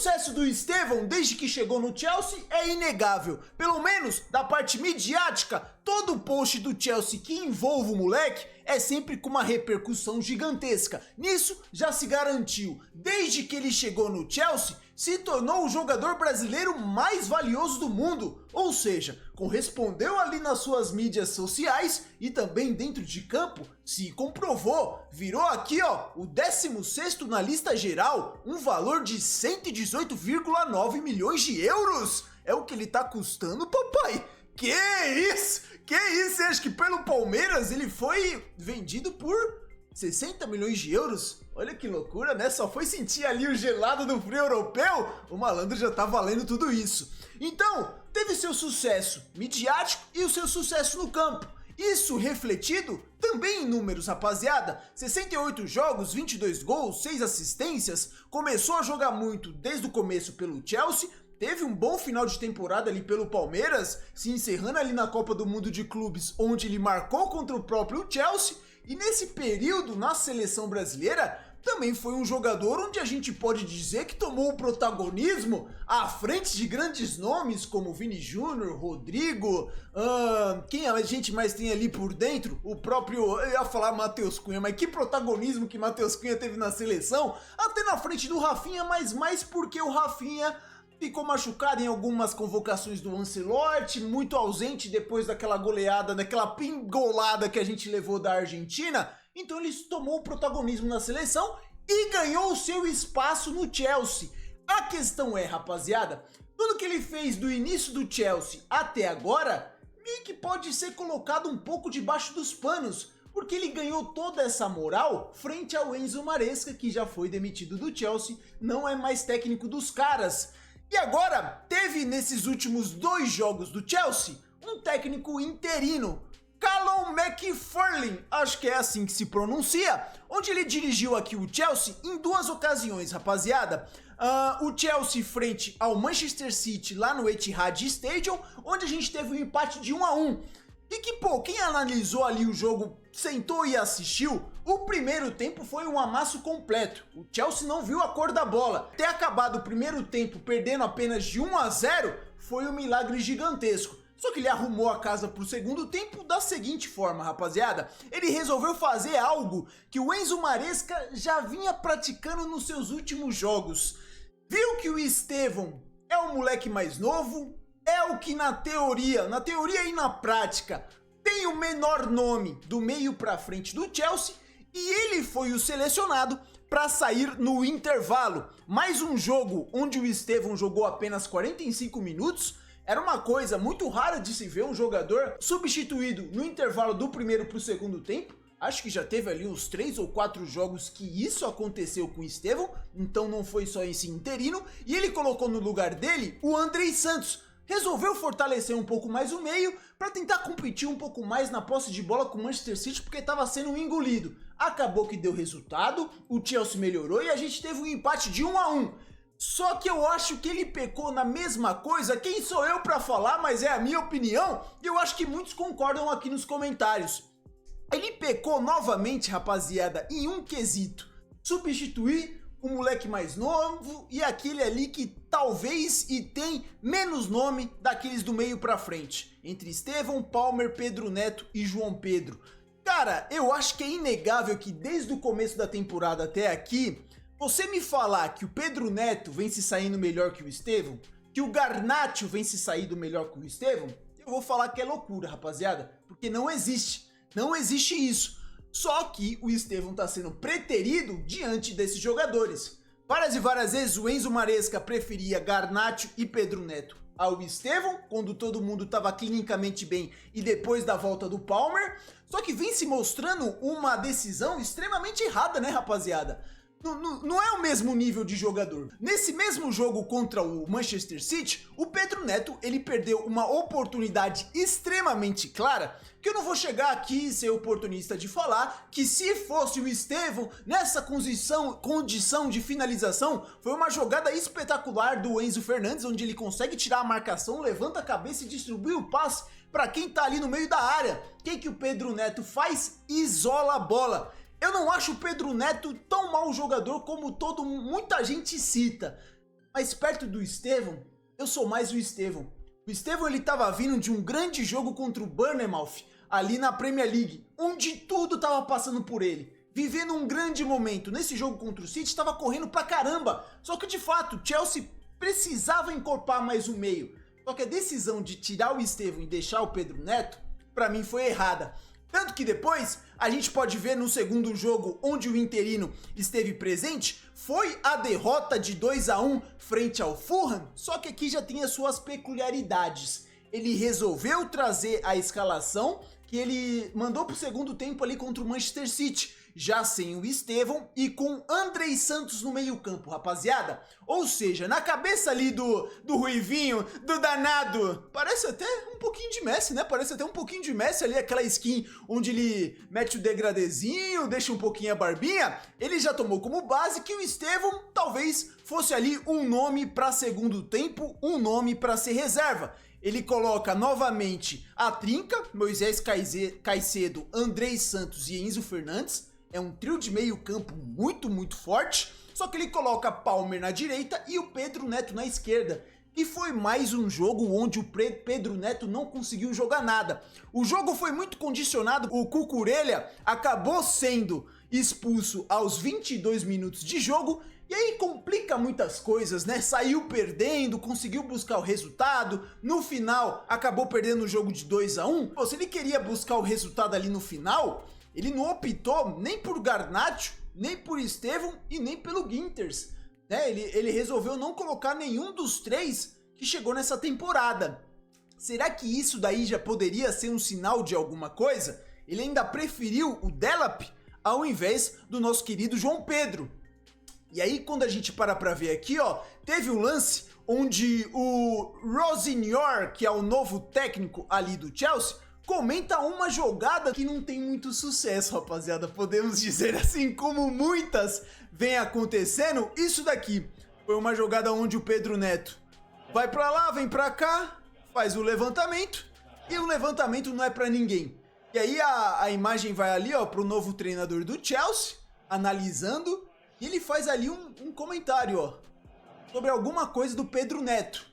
sucesso do Estevão desde que chegou no Chelsea é inegável. Pelo menos da parte midiática, todo post do Chelsea que envolve o moleque é sempre com uma repercussão gigantesca. Nisso já se garantiu. Desde que ele chegou no Chelsea, se tornou o jogador brasileiro mais valioso do mundo. Ou seja, correspondeu ali nas suas mídias sociais e também dentro de campo, se comprovou. Virou aqui o 16º na lista geral, um valor de 118,9 milhões de euros. É o que ele tá custando, papai. Que isso? Você acha que pelo Palmeiras ele foi vendido por 60 milhões de euros? Olha que loucura, né? Só foi sentir ali o gelado do frio europeu, o malandro já tá valendo tudo isso. Então, teve seu sucesso midiático e o seu sucesso no campo. Isso refletido também em números, rapaziada. 68 jogos, 22 gols, 6 assistências. Começou a jogar muito desde o começo pelo Chelsea. Teve um bom final de temporada ali pelo Palmeiras, se encerrando ali na Copa do Mundo de Clubes, onde ele marcou contra o próprio Chelsea. E nesse período, na seleção brasileira, também foi um jogador onde a gente pode dizer que tomou o protagonismo à frente de grandes nomes como Vini Júnior, Rodrigo, quem a gente mais tem ali por dentro? O próprio, eu ia falar Matheus Cunha, mas que protagonismo que Matheus Cunha teve na seleção, até na frente do Rafinha, mas mais porque o Rafinha ficou machucado em algumas convocações do Ancelotti, muito ausente depois daquela goleada, daquela pingolada que a gente levou da Argentina. Então ele tomou o protagonismo na seleção e ganhou o seu espaço no Chelsea. A questão é, rapaziada, tudo que ele fez do início do Chelsea até agora, meio que pode ser colocado um pouco debaixo dos panos, porque ele ganhou toda essa moral frente ao Enzo Maresca, que já foi demitido do Chelsea, não é mais técnico dos caras. E agora, teve nesses últimos 2 jogos do Chelsea, um técnico interino, Callum McFarlane, acho que é assim que se pronuncia, onde ele dirigiu aqui o Chelsea em 2 ocasiões, rapaziada. O Chelsea frente ao Manchester City lá no Etihad Stadium, onde a gente teve um empate de 1-1. E que, pô, quem analisou ali o jogo, sentou e assistiu, o primeiro tempo foi um amasso completo. O Chelsea não viu a cor da bola. Ter acabado o primeiro tempo perdendo apenas de 1-0 foi um milagre gigantesco. Só que ele arrumou a casa pro segundo tempo da seguinte forma, rapaziada. Ele resolveu fazer algo que o Enzo Maresca já vinha praticando nos seus últimos jogos. Viu que o Estevão é o moleque mais novo, é o que na teoria e na prática, tem o menor nome do meio pra frente do Chelsea, e ele foi o selecionado para sair no intervalo. Mais um jogo onde o Estevão jogou apenas 45 minutos, era uma coisa muito rara de se ver um jogador substituído no intervalo do primeiro para o segundo tempo. Acho que já teve ali uns 3 ou 4 jogos que isso aconteceu com o Estevão, então não foi só esse interino, e ele colocou no lugar dele o Andrei Santos. Resolveu fortalecer um pouco mais o meio para tentar competir um pouco mais na posse de bola com o Manchester City, porque estava sendo engolido. Acabou que deu resultado, o Chelsea melhorou e a gente teve um empate de 1-1. Só que eu acho que ele pecou na mesma coisa, quem sou eu para falar, mas é a minha opinião, e eu acho que muitos concordam aqui nos comentários. Ele pecou novamente, rapaziada, em um quesito: substituir o moleque mais novo e aquele ali que talvez e tem menos nome daqueles do meio pra frente, entre Estevão, Palmer, Pedro Neto e João Pedro. Cara, eu acho que é inegável que desde o começo da temporada até aqui, você me falar que o Pedro Neto vem se saindo melhor que o Estevão, que o Garnacho vem se saindo melhor que o Estevão, eu vou falar que é loucura, rapaziada, porque não existe isso. Só que o Estevão tá sendo preterido diante desses jogadores. Várias e várias vezes o Enzo Maresca preferia Garnacho e Pedro Neto ao Estevão, quando todo mundo estava clinicamente bem e depois da volta do Palmer. Só que vem se mostrando uma decisão extremamente errada, né, rapaziada? Não é o mesmo nível de jogador. Nesse mesmo jogo contra o Manchester City, o Pedro Neto, ele perdeu uma oportunidade extremamente clara, que eu não vou chegar aqui e ser oportunista de falar que se fosse o Estevão, nessa condição de finalização, foi uma jogada espetacular do Enzo Fernandes, onde ele consegue tirar a marcação, levanta a cabeça e distribui o passe para quem tá ali no meio da área. O que o Pedro Neto faz? Isola a bola. Eu não acho o Pedro Neto tão mau jogador como muita gente cita. Mas perto do Estevão, eu sou mais o Estevão. O Estevão ele tava vindo de um grande jogo contra o Bournemouth, ali na Premier League, onde tudo tava passando por ele. Vivendo um grande momento. Nesse jogo contra o City, estava correndo pra caramba. Só que de fato, o Chelsea precisava encorpar mais um meio. Só que a decisão de tirar o Estevão e deixar o Pedro Neto, pra mim foi errada. Tanto que depois, a gente pode ver no segundo jogo, onde o interino esteve presente, foi a derrota de 2-1 frente ao Fulham, só que aqui já tem as suas peculiaridades. Ele resolveu trazer a escalação que ele mandou pro segundo tempo ali contra o Manchester City, já sem o Estevão e com Andrei Santos no meio campo, rapaziada. Ou seja, na cabeça ali do Ruivinho, do danado, parece até um pouquinho de Messi, né? Parece até um pouquinho de Messi ali, aquela skin onde ele mete o degradezinho, deixa um pouquinho a barbinha. Ele já tomou como base que o Estevão talvez fosse ali um nome para segundo tempo, um nome para ser reserva. Ele coloca novamente a trinca, Moisés Caicedo, Andrei Santos e Enzo Fernandes. É um trio de meio campo muito forte. Só que ele coloca Palmer na direita e o Pedro Neto na esquerda. E foi mais um jogo onde o Pedro Neto não conseguiu jogar nada. O jogo foi muito condicionado. O Cucurella acabou sendo expulso aos 22 minutos de jogo. E aí complica muitas coisas, né? Saiu perdendo, conseguiu buscar o resultado. No final, acabou perdendo o jogo de 2-1. Pô, se ele queria buscar o resultado ali no final, ele não optou nem por Garnacho, nem por Estevão e nem pelo Guinters, né? Ele resolveu não colocar nenhum dos três que chegou nessa temporada. Será que isso daí já poderia ser um sinal de alguma coisa? Ele ainda preferiu o Delap ao invés do nosso querido João Pedro. E aí, quando a gente para pra ver aqui, ó, teve um lance onde o Rosenior, que é o novo técnico ali do Chelsea, comenta uma jogada que não tem muito sucesso, rapaziada. Podemos dizer assim, como muitas vem acontecendo. Isso daqui foi uma jogada onde o Pedro Neto vai pra lá, vem pra cá, faz o levantamento, e o levantamento não é pra ninguém. E aí a imagem vai ali, ó, pro novo treinador do Chelsea, analisando. E ele faz ali um comentário, ó, sobre alguma coisa do Pedro Neto.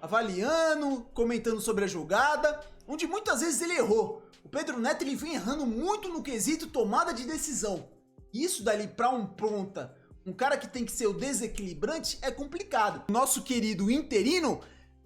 Avaliando, comentando sobre a jogada, onde muitas vezes ele errou. O Pedro Neto ele vem errando muito no quesito tomada de decisão. Isso dali pra um ponta, um cara que tem que ser o desequilibrante, é complicado. O nosso querido interino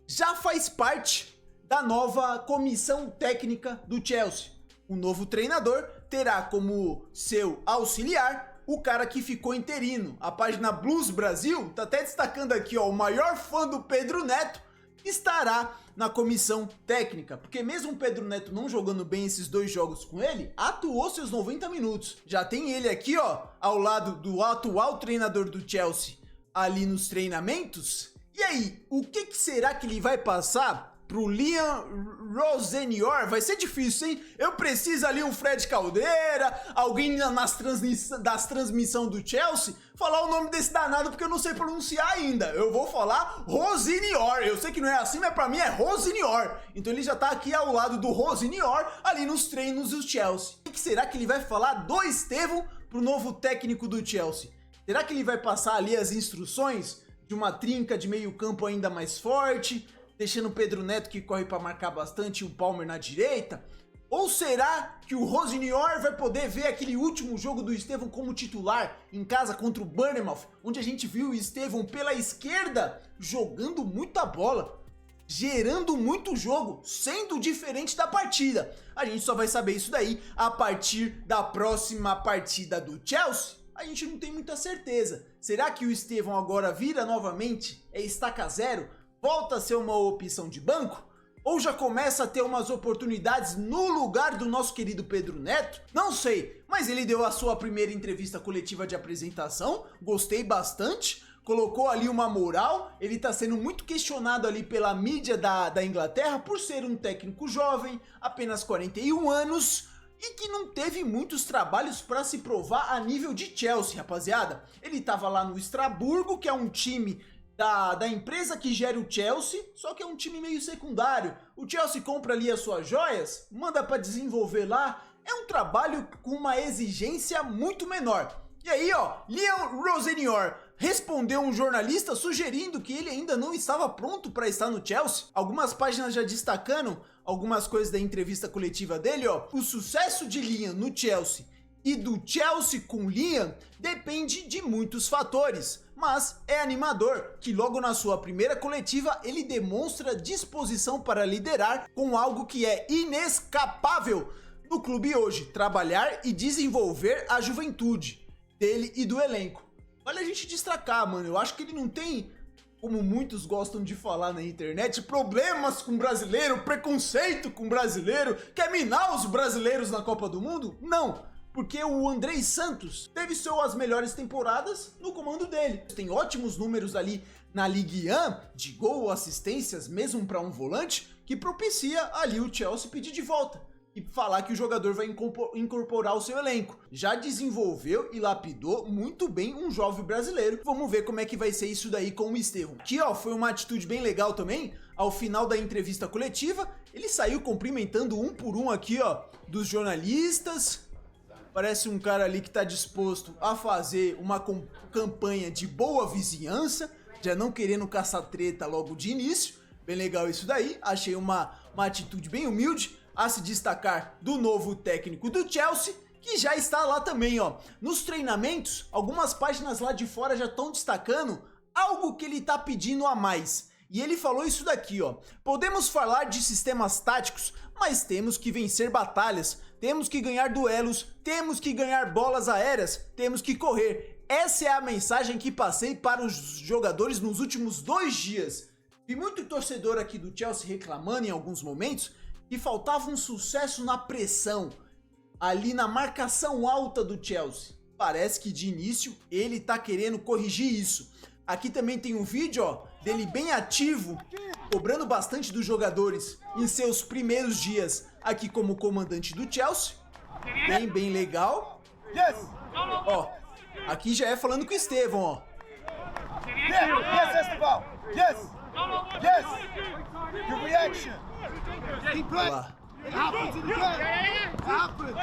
já faz parte da nova comissão técnica do Chelsea. O novo treinador terá como seu auxiliar o cara que ficou interino. A página Blues Brasil tá até destacando aqui, ó, o maior fã do Pedro Neto estará na comissão técnica, porque mesmo o Pedro Neto não jogando bem esses dois jogos com ele, atuou seus 90 minutos. Já tem ele aqui, ó, ao lado do atual treinador do Chelsea, ali nos treinamentos. E aí, o que será que ele vai passar pro Liam Rosenior? Vai ser difícil, hein? Eu preciso ali um Fred Caldeira, alguém das transmissões do Chelsea, falar o nome desse danado, porque eu não sei pronunciar ainda. Eu vou falar Rosenior. Eu sei que não é assim, mas pra mim é Rosenior. Então ele já tá aqui ao lado do Rosenior, ali nos treinos do Chelsea. O que será que ele vai falar do Estevão pro novo técnico do Chelsea? Será que ele vai passar ali as instruções de uma trinca de meio campo ainda mais forte, deixando o Pedro Neto que corre para marcar bastante e o Palmer na direita? Ou será que o Rosenior vai poder ver aquele último jogo do Estevão como titular em casa contra o Bournemouth, onde a gente viu o Estevão pela esquerda jogando muita bola, gerando muito jogo, sendo diferente da partida? A gente só vai saber isso daí a partir da próxima partida do Chelsea. A gente não tem muita certeza. Será que o Estevão agora vira novamente, estaca zero, volta a ser uma opção de banco? Ou já começa a ter umas oportunidades no lugar do nosso querido Pedro Neto? Não sei, mas ele deu a sua primeira entrevista coletiva de apresentação, gostei bastante, colocou ali uma moral. Ele tá sendo muito questionado ali pela mídia da Inglaterra por ser um técnico jovem, apenas 41 anos, e que não teve muitos trabalhos para se provar a nível de Chelsea, rapaziada. Ele tava lá no Estraburgo, que é um time da empresa que gera o Chelsea, só que é um time meio secundário. O Chelsea compra ali as suas joias, manda para desenvolver lá. É um trabalho com uma exigência muito menor. E aí, ó, Liam Rosenior respondeu um jornalista sugerindo que ele ainda não estava pronto para estar no Chelsea. Algumas páginas já destacando algumas coisas da entrevista coletiva dele, ó. O sucesso de Liam no Chelsea e do Chelsea com Liam depende de muitos fatores, mas é animador que logo na sua primeira coletiva ele demonstra disposição para liderar com algo que é inescapável no clube hoje: trabalhar e desenvolver a juventude dele e do elenco. Vale a gente destacar, mano, eu acho que ele não tem, como muitos gostam de falar na internet, problemas com brasileiro, preconceito com brasileiro, quer minar os brasileiros na Copa do Mundo? Não, porque o Andrei Santos teve suas melhores temporadas no comando dele. Tem ótimos números ali na Ligue 1, de gol, assistências, mesmo para um volante, que propicia ali o Chelsea pedir de volta e falar que o jogador vai incorporar o seu elenco. Já desenvolveu e lapidou muito bem um jovem brasileiro. Vamos ver como é que vai ser isso daí com o Estevão. Aqui, ó, foi uma atitude bem legal também. Ao final da entrevista coletiva, ele saiu cumprimentando um por um aqui, ó, dos jornalistas. Parece um cara ali que tá disposto a fazer uma campanha de boa vizinhança, já não querendo caçar treta logo de início. Bem legal isso daí. Achei uma atitude bem humilde a se destacar do novo técnico do Chelsea, que já está lá também, ó. Nos treinamentos, algumas páginas lá de fora já estão destacando algo que ele tá pedindo a mais. E ele falou isso daqui, ó: podemos falar de sistemas táticos, mas temos que vencer batalhas, temos que ganhar duelos, temos que ganhar bolas aéreas, temos que correr. Essa é a mensagem que passei para os jogadores nos últimos 2 dias. Vi muito torcedor aqui do Chelsea reclamando em alguns momentos que faltava um sucesso na pressão, ali na marcação alta do Chelsea. Parece que de início ele tá querendo corrigir isso. Aqui também tem um vídeo, ó, dele bem ativo, cobrando bastante dos jogadores em seus primeiros dias aqui como comandante do Chelsea. Bem legal. Ó, aqui já é falando com o Estevão, ó. Yes, Esteban. Yes. Yes. Your reaction. Keep playing. It happens in the game. It happens.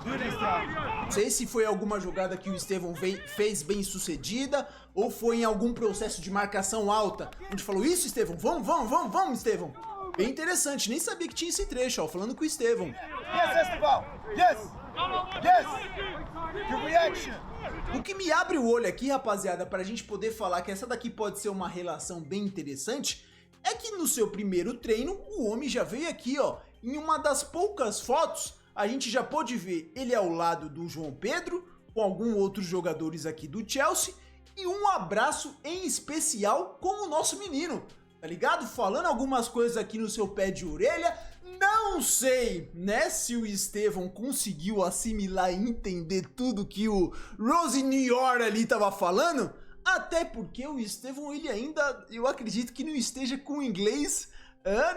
Do this time. Não sei se foi alguma jogada que o Estevão fez bem sucedida ou foi em algum processo de marcação alta, onde falou: isso, Estevão, vamos, Estevão. Bem interessante, nem sabia que tinha esse trecho, ó, falando com o Estevão. Yes, Esteban. Yes. Yes. Your reaction. O que me abre o olho aqui, rapaziada, pra gente poder falar que essa daqui pode ser uma relação bem interessante, é que no seu primeiro treino, o homem já veio aqui, ó, em uma das poucas fotos, a gente já pôde ver ele ao lado do João Pedro, com alguns outros jogadores aqui do Chelsea, e um abraço em especial com o nosso menino, tá ligado? Falando algumas coisas aqui no seu pé de orelha. Não sei, né, se o Estevão conseguiu assimilar e entender tudo que o Rose New York ali tava falando, até porque o Estevão, ele ainda, eu acredito que não esteja com o inglês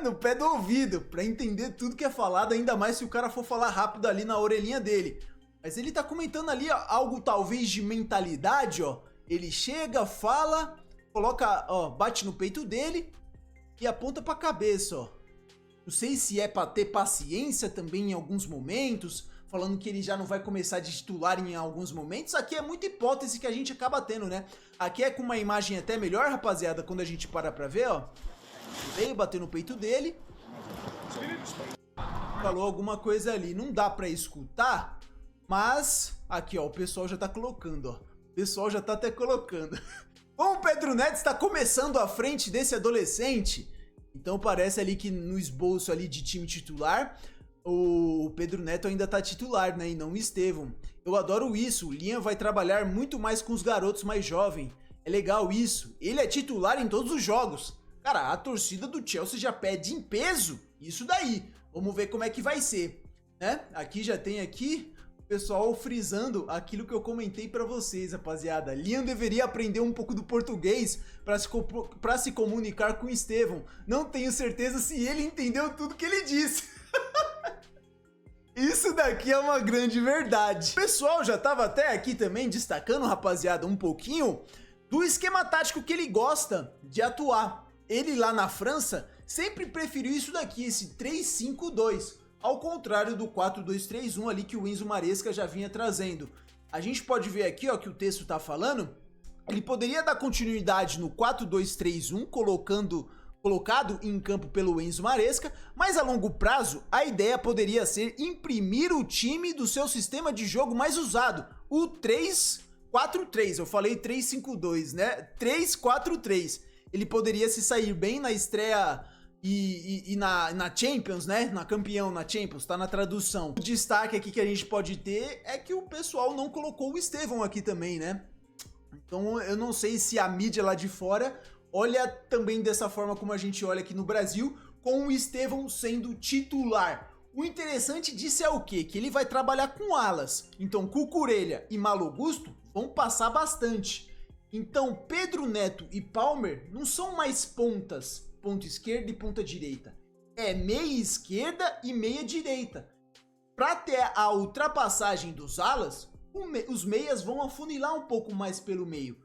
no pé do ouvido, pra entender tudo que é falado, ainda mais se o cara for falar rápido ali na orelhinha dele. Mas ele tá comentando ali, ó, algo talvez de mentalidade, ó. Ele chega, fala, coloca, ó, bate no peito dele e aponta pra cabeça, ó. Não sei se é pra ter paciência também em alguns momentos, falando que ele já não vai começar de titular em alguns momentos. Aqui é muita hipótese que a gente acaba tendo, né? Aqui é com uma imagem até melhor, rapaziada, quando a gente para pra ver, ó. Veio bater no peito dele, falou alguma coisa ali. Não dá pra escutar, mas aqui, ó, o pessoal já tá colocando, ó. O pessoal já tá até colocando. Como o Pedro Neto está começando à frente desse adolescente, então parece ali que no esboço ali de time titular, o Pedro Neto ainda tá titular, né, e não o Estevão. Eu adoro isso, o Liam vai trabalhar muito mais com os garotos mais jovens. É legal isso, ele é titular em todos os jogos. Cara, a torcida do Chelsea já pede em peso isso daí. Vamos ver como é que vai ser, né? Aqui já tem aqui o pessoal frisando aquilo que eu comentei pra vocês, rapaziada. Liam deveria aprender um pouco do português pra se comunicar com o Estevão. Não tenho certeza se ele entendeu tudo que ele disse. Isso daqui é uma grande verdade. O pessoal já tava até aqui também destacando, rapaziada, um pouquinho do esquema tático que ele gosta de atuar. Ele lá na França sempre preferiu isso daqui, esse 3-5-2, ao contrário do 4-2-3-1 ali que o Enzo Maresca já vinha trazendo. A gente pode ver aqui, ó, que o texto tá falando Ele poderia dar continuidade no 4-2-3-1, colocado em campo pelo Enzo Maresca, mas a longo prazo a ideia poderia ser imprimir o time do seu sistema de jogo mais usado, o 3-4-3, eu falei 3-5-2, né? 3-4-3. Ele poderia se sair bem na estreia e na Champions, né? Na campeão, na Champions, tá na tradução. O destaque aqui que a gente pode ter é que o pessoal não colocou o Estevão aqui também, né? Então eu não sei se a mídia lá de fora olha também dessa forma como a gente olha aqui no Brasil, com o Estevão sendo titular. O interessante disso é o quê? Que ele vai trabalhar com alas. Então Cucurella e Malo Gusto vão passar bastante. Então Pedro Neto e Palmer não são mais pontas, ponta esquerda e ponta direita. É meia esquerda e meia direita. Para ter a ultrapassagem dos alas, os meias vão afunilar um pouco mais pelo meio.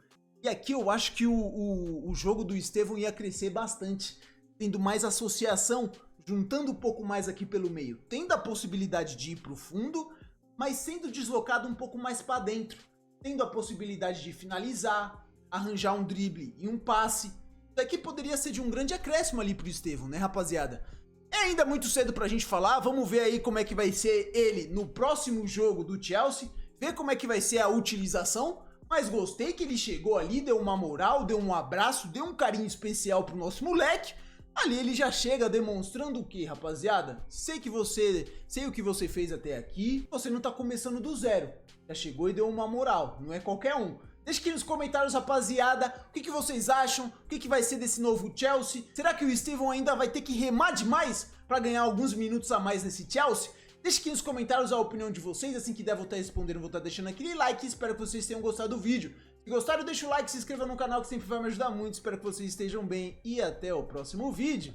E aqui eu acho que o jogo do Estevão ia crescer bastante, tendo mais associação, juntando um pouco mais aqui pelo meio, tendo a possibilidade de ir para o fundo, mas sendo deslocado um pouco mais para dentro, tendo a possibilidade de finalizar, arranjar um drible e um passe. Isso aqui poderia ser de um grande acréscimo ali pro Estevão, né, rapaziada? É ainda muito cedo pra gente falar, vamos ver aí como é que vai ser ele no próximo jogo do Chelsea, ver como é que vai ser a utilização, mas gostei que ele chegou ali, deu uma moral, deu um abraço, deu um carinho especial pro nosso moleque. Ali ele já chega demonstrando o que, rapaziada? Sei o que você fez até aqui, você não tá começando do zero. Já chegou e deu uma moral, não é qualquer um. Deixa aqui nos comentários, rapaziada, o que vocês acham, o que vai ser desse novo Chelsea? Será que o Estevão ainda vai ter que remar demais para ganhar alguns minutos a mais nesse Chelsea? Deixa aqui nos comentários a opinião de vocês, assim que der vou estar respondendo, vou estar deixando aquele like, espero que vocês tenham gostado do vídeo. Se gostaram, deixa o like, se inscreva no canal que sempre vai me ajudar muito, espero que vocês estejam bem e até o próximo vídeo.